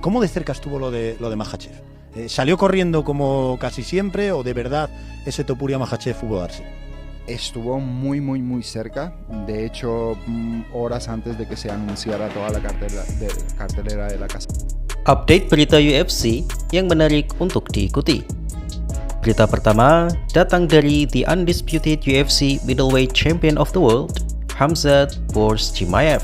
¿Cómo de cerca estuvo lo de Makhachev? ¿Salió corriendo como casi siempre o de verdad ese Topuria Makhachev pudo darse? Estuvo muy cerca. De hecho, horas antes de que se anunciara toda la cartelera de la casa. Update berita UFC yang menarik untuk diikuti. Berita pertama datang dari The Undisputed UFC Middleweight Champion of the World, Khamzat Wars Chimaev.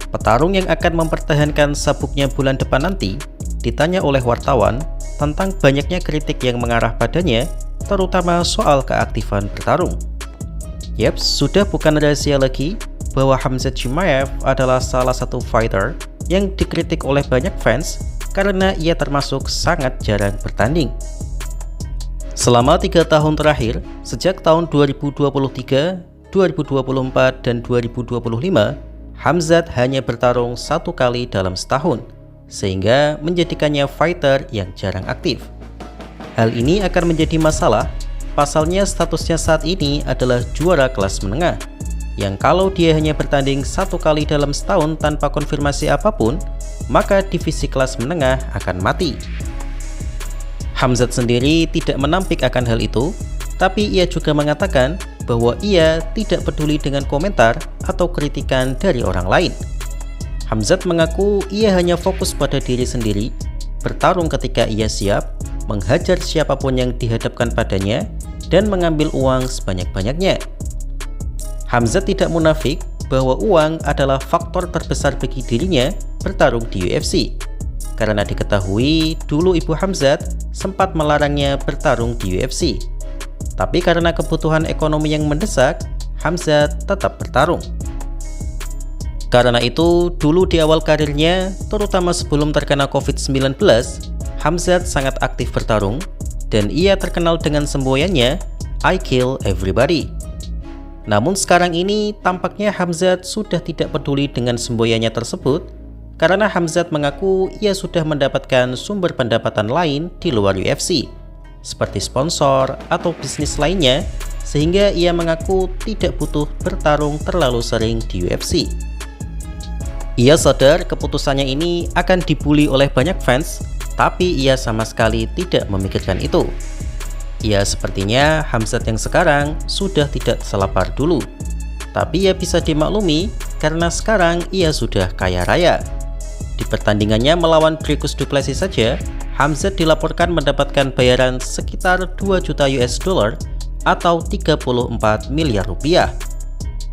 Petarung yang akan mempertahankan sabuknya bulan depan nanti ditanya oleh wartawan tentang banyaknya kritik yang mengarah padanya, terutama soal keaktifan bertarung. Yeps, sudah bukan rahasia lagi bahwa Khamzat Chimaev adalah salah satu fighter yang dikritik oleh banyak fans karena ia termasuk sangat jarang bertanding. Selama 3 tahun terakhir, sejak tahun 2023, 2024, dan 2025, Khamzat hanya bertarung 1 kali dalam setahun, sehingga menjadikannya fighter yang jarang aktif. Hal ini akan menjadi masalah. Pasalnya statusnya saat ini adalah juara kelas menengah, yang kalau dia hanya bertanding 1 kali dalam setahun tanpa konfirmasi apapun, maka divisi kelas menengah akan mati. Khamzat sendiri tidak menampik akan hal itu, tapi ia juga mengatakan bahwa ia tidak peduli dengan komentar atau kritikan dari orang lain. Khamzat mengaku ia hanya fokus pada diri sendiri, bertarung ketika ia siap, menghajar siapapun yang dihadapkan padanya, dan mengambil uang sebanyak-banyaknya. Khamzat tidak munafik bahwa uang adalah faktor terbesar bagi dirinya bertarung di UFC, karena diketahui dulu ibu Khamzat sempat melarangnya bertarung di UFC. Tapi karena kebutuhan ekonomi yang mendesak, Khamzat tetap bertarung. Karena itu, dulu di awal karirnya, terutama sebelum terkena COVID-19, Khamzat sangat aktif bertarung, dan ia terkenal dengan semboyannya, I kill everybody. Namun sekarang ini, tampaknya Khamzat sudah tidak peduli dengan semboyannya tersebut, karena Khamzat mengaku ia sudah mendapatkan sumber pendapatan lain di luar UFC, seperti sponsor atau bisnis lainnya, sehingga ia mengaku tidak butuh bertarung terlalu sering di UFC. Ia sadar keputusannya ini akan dibully oleh banyak fans, tapi ia sama sekali tidak memikirkan itu. Ya, sepertinya Khamzat yang sekarang sudah tidak selapar dulu, tapi ia bisa dimaklumi karena sekarang ia sudah kaya raya. Di pertandingannya melawan Dricus du Plessis saja, Khamzat dilaporkan mendapatkan bayaran sekitar 2 juta US dollar atau 34 miliar rupiah.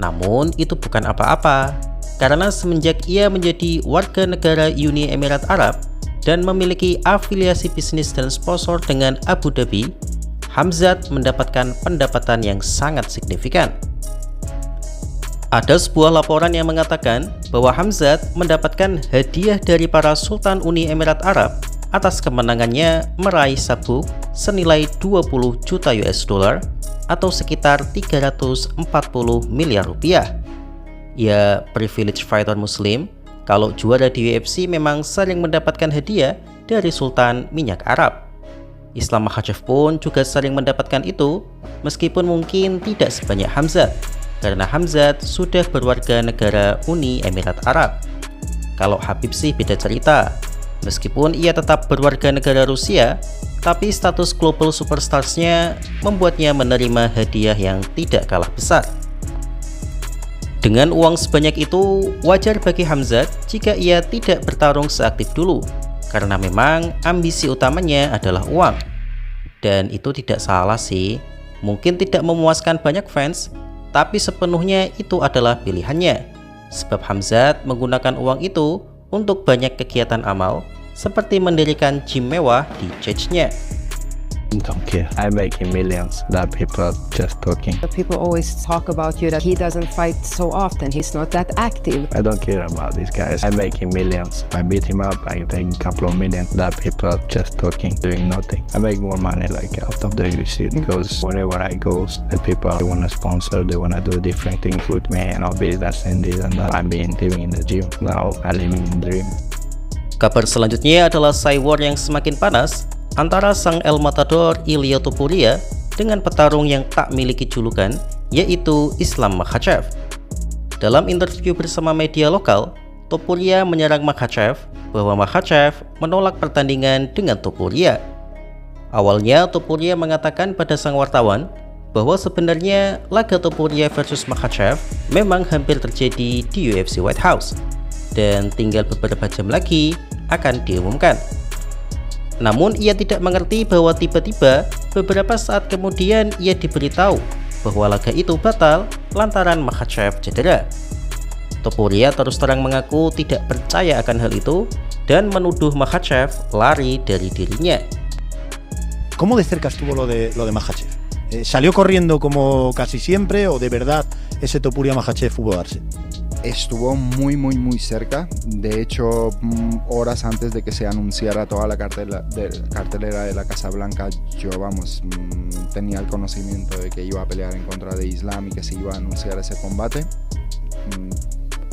Namun itu bukan apa-apa, karena semenjak ia menjadi warga negara Uni Emirat Arab dan memiliki afiliasi bisnis dan sponsor dengan Abu Dhabi, Khamzat mendapatkan pendapatan yang sangat signifikan. Ada sebuah laporan yang mengatakan bahwa Khamzat mendapatkan hadiah dari para Sultan Uni Emirat Arab atas kemenangannya meraih sabuk senilai 20 juta US dollar atau sekitar 340 miliar rupiah. Ya, privileged fighter muslim, kalau juara di UFC memang sering mendapatkan hadiah dari Sultan Minyak Arab. Islam Makhachev pun juga sering mendapatkan itu, meskipun mungkin tidak sebanyak Khamzat, karena Khamzat sudah berwarga negara Uni Emirat Arab. Kalau Khabib sih beda cerita, meskipun ia tetap berwarga negara Rusia, tapi status global superstars-nya membuatnya menerima hadiah yang tidak kalah besar. Dengan uang sebanyak itu, wajar bagi Khamzat jika ia tidak bertarung seaktif dulu, karena memang ambisi utamanya adalah uang. Dan itu tidak salah sih, mungkin tidak memuaskan banyak fans, tapi sepenuhnya itu adalah pilihannya. Sebab Khamzat menggunakan uang itu untuk banyak kegiatan amal, seperti mendirikan gym mewah di church-nya. Don't care. I'm making millions. That people just talking. People always talk about you that he doesn't fight so often. He's not that active. I don't care about these guys. I'm making millions. I beat him up. I take a couple of million. That people just talking, doing nothing. I make more money like out of the UFC because wherever I go, the people they wanna sponsor, they wanna do different things with me and I'll be this and this and that. I've been living in the gym. Now I live in the dream. Kabar selanjutnya adalah Cywar yang semakin panas antara sang El Matador Ilia Topuria dengan petarung yang tak miliki julukan, yaitu Islam Makhachev. Dalam interview bersama media lokal, Topuria menyerang Makhachev bahwa Makhachev menolak pertandingan dengan Topuria. Awalnya Topuria mengatakan pada sang wartawan bahwa sebenarnya laga Topuria versus Makhachev memang hampir terjadi di UFC White House dan tinggal beberapa jam lagi akan diumumkan. Namun ia tidak mengerti bahwa tiba-tiba beberapa saat kemudian ia diberitahu bahwa laga itu batal lantaran Makhachev cedera. Topuria terus terang mengaku tidak percaya akan hal itu dan menuduh Makhachev lari dari dirinya. ¿Cómo de cerca estuvo lo de Makhachev? ¿Salió corriendo como casi siempre o de verdad ese Topuria Makhachev hubo darse? Estuvo muy cerca. De hecho, horas antes de que se anunciara toda la cartelera de la Casa Blanca, yo tenía el conocimiento de que iba a pelear en contra de Islam y que se iba a anunciar ese combate.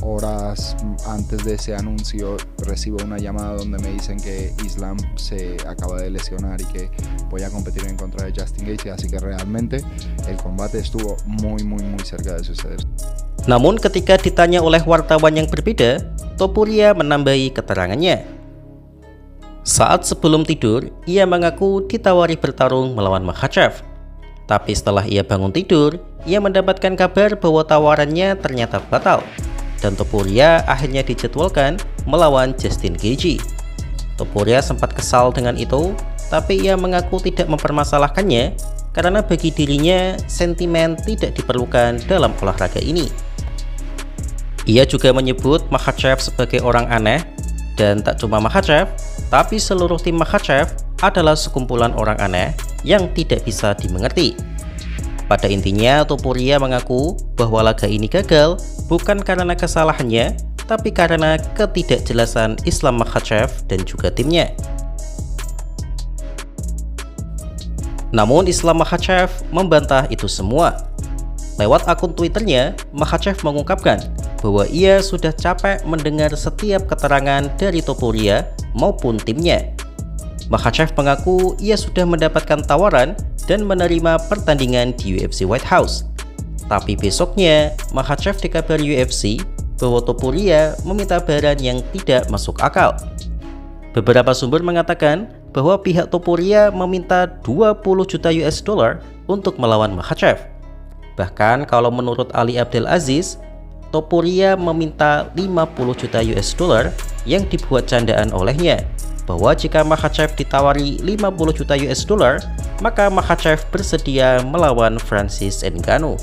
Horas antes de ese anuncio recibo una llamada donde me dicen que Islam se acaba de lesionar y que voy a competir en contra de Justin Gaethje, así que realmente el combate estuvo muy cerca de suceder. Namun ketika ditanya oleh wartawan yang berbeda, Topuria menambahi keterangannya. Saat sebelum tidur, ia mengaku ditawari bertarung melawan Makhachev. Tapi setelah ia bangun tidur, ia mendapatkan kabar bahwa tawarannya ternyata batal. Dan Topuria akhirnya dijadwalkan melawan Justin Gaethje. Topuria sempat kesal dengan itu, tapi ia mengaku tidak mempermasalahkannya karena bagi dirinya sentimen tidak diperlukan dalam olahraga ini. Ia juga menyebut Makhachev sebagai orang aneh, dan tak cuma Makhachev, tapi seluruh tim Makhachev adalah sekumpulan orang aneh yang tidak bisa dimengerti. Pada intinya, Topuria mengaku bahwa laga ini gagal bukan karena kesalahannya, tapi karena ketidakjelasan Islam Makhachev dan juga timnya. Namun Islam Makhachev membantah itu semua. Lewat akun Twitternya, Makhachev mengungkapkan bahwa ia sudah capek mendengar setiap keterangan dari Topuria maupun timnya. Makhachev mengaku ia sudah mendapatkan tawaran dan menerima pertandingan di UFC White House. Tapi besoknya, Makhachev dikabari UFC bahwa Topuria meminta bayaran yang tidak masuk akal. Beberapa sumber mengatakan bahwa pihak Topuria meminta 20 juta US dollar untuk melawan Makhachev. Bahkan kalau menurut Ali Abdel Aziz, Topuria meminta 50 juta US dollar yang dibuat candaan olehnya, bahwa jika Makhachev ditawari 50 juta US dollar, maka Makhachev bersedia melawan Francis Ngannou.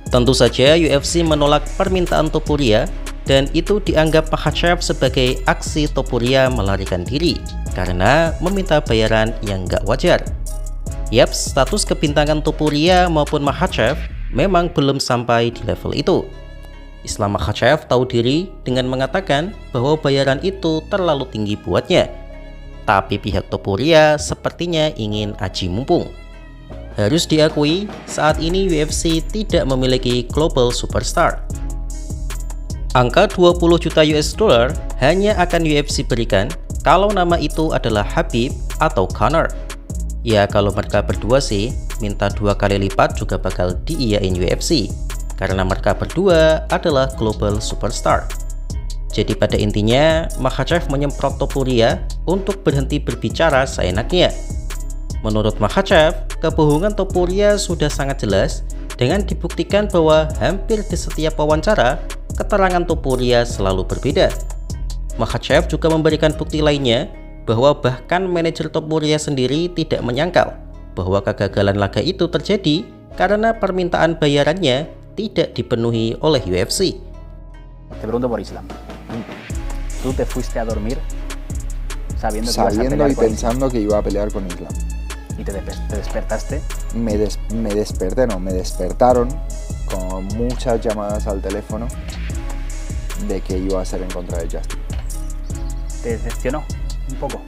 Tentu saja UFC menolak permintaan Topuria, dan itu dianggap Makhachev sebagai aksi Topuria melarikan diri karena meminta bayaran yang gak wajar. Yaps, status kebintangan Topuria maupun Makhachev memang belum sampai di level itu. Islam Makhachev tahu diri dengan mengatakan bahwa bayaran itu terlalu tinggi buatnya. Tapi pihak Topuria sepertinya ingin aji mumpung. Harus diakui, saat ini UFC tidak memiliki global superstar. Angka 20 juta US dollar hanya akan UFC berikan kalau nama itu adalah Khabib atau Conor. Ya kalau mereka berdua sih, minta 2 kali lipat juga bakal diiyain UFC, karena mereka berdua adalah global superstar. Jadi pada intinya, Makhachev menyemprot Topuria untuk berhenti berbicara seenaknya. Menurut Makhachev, kebohongan Topuria sudah sangat jelas dengan dibuktikan bahwa hampir di setiap wawancara, keterangan Topuria selalu berbeda. Makhachev juga memberikan bukti lainnya bahwa bahkan manajer Topuria sendiri tidak menyangkal bahwa kegagalan laga itu terjadi karena permintaan bayarannya tidak dipenuhi oleh UFC. Te pregunto por Islam. ¿Tú te fuiste a dormir sabiendo y pensando que iba a pelear con Islam? ¿Y te despertaste? Me despertaron con muchas llamadas al teléfono de que iba a ser en contra de Justin. ¿Te decepcionó un poco?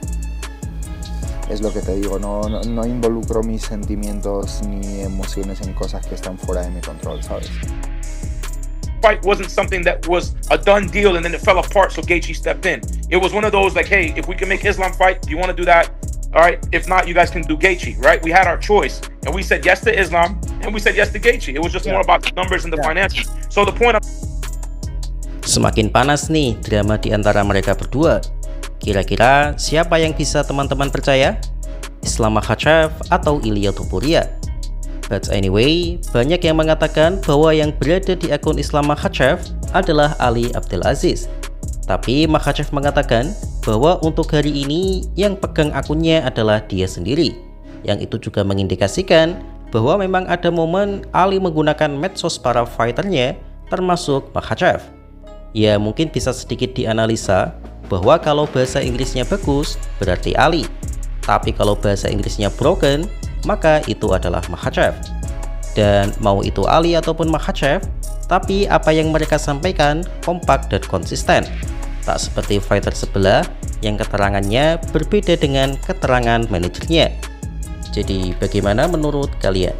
Es lo que te digo, no involucro mis sentimientos ni emociones en cosas que están fuera de mi control, ¿sabes? Fight wasn't something that was a done deal and then it fell apart, so Gaethje stepped in. It was one of those like, hey, if we can make Islam fight, do you want to do that? All right, if not, you guys can do Gaethje, right? We had our choice, and we said yes to Islam, and we said yes to Gaethje. It was just more about the numbers and the finances. So the point Semakin panas nih drama di antara mereka berdua. Kira-kira siapa yang bisa teman-teman percaya? Islam Makhachev atau Ilia Topuria? But anyway, banyak yang mengatakan bahwa yang berada di akun Islam Makhachev adalah Ali Abdelaziz. Tapi Makhachev mengatakan bahwa untuk hari ini yang pegang akunnya adalah dia sendiri. Yang itu juga mengindikasikan bahwa memang ada momen Ali menggunakan medsos para fighternya termasuk Makhachev. Ya mungkin bisa sedikit dianalisa bahwa kalau bahasa Inggrisnya bagus berarti Ali. Tapi kalau bahasa Inggrisnya broken maka itu adalah Makhachev. Dan mau itu Ali ataupun Makhachev, tapi apa yang mereka sampaikan kompak dan konsisten. Tak seperti fighter sebelah yang keterangannya berbeda dengan keterangan manajernya. Jadi bagaimana menurut kalian?